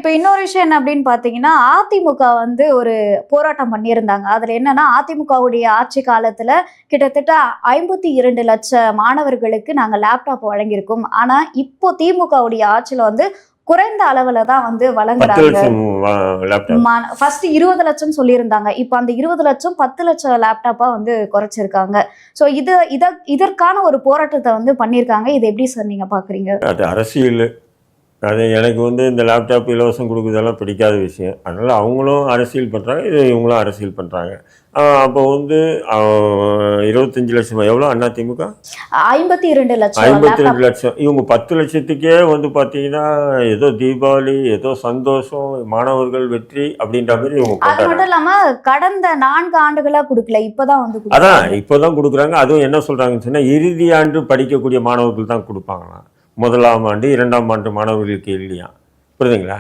இப்ப இன்னொரு விஷயம் என்ன அப்படின்னு பாத்தீங்கன்னா, அதிமுக வந்து ஒரு போராட்டம் பண்ணியிருந்தாங்க. அதுல என்னன்னா, அதிமுகவுடைய ஆட்சி காலத்துல கிட்டத்தட்ட 52 லட்சம் மாணவர்களுக்கு நாங்க லேப்டாப் வழங்கியிருக்கோம். ஆனா, இப்போ திமுகவுடைய ஆட்சியில வந்து குறைந்த அளவுல தான் வந்து 10 வழங்குறாங்க. லட்சம் லேப்டாப். ஃபர்ஸ்ட் 20 லட்சம் சொல்லியிருந்தாங்க. இப்ப அந்த 20 லட்சம் 10 லட்சம் லேப்டாப்பா வந்து குறைச்சிருக்காங்க. சோ இதற்கான ஒரு போராட்டத்த வந்து பண்ணியிருக்காங்க. இத எப்படி சார் நீங்க பாக்குறீங்க? அது அரசியல். அது எனக்கு வந்து இந்த லேப்டாப் இலவசம் கொடுக்குறதெல்லாம் பிடிக்காத விஷயம். அதனால் அவங்களும் அரசியல் பண்ணுறாங்க, இது இவங்களும் அரசியல் பண்ணுறாங்க. அப்போ வந்து 25 லட்சம் எவ்வளோ அதிமுக? 52 லட்சம் 52 லேப்டாப். லட்சம். இவங்க 10 லட்சத்துக்கே வந்து பார்த்தீங்கன்னா, ஏதோ தீபாவளி, ஏதோ சந்தோஷம், மாணவர்கள் வெற்றி அப்படின்ற மாதிரி இவங்க அது மட்டும் கொண்டாடுறாங்க. இல்லாம கடந்த 4 ஆண்டுகளா குடுக்கல. இப்பதான் வந்து அதான் குடுக்குறாங்க. இப்போ தான் கொடுக்குறாங்க. அதுவும் என்ன சொல்கிறாங்கன்னு சொன்னால், இறுதி ஆண்டு படிக்கக்கூடிய மாணவர்கள் தான் கொடுப்பாங்களாம். முதலாம் ஆண்டு, 2ஆம் ஆண்டு மாணவர்களுக்கு இல்லையா? புரியுதுங்களா?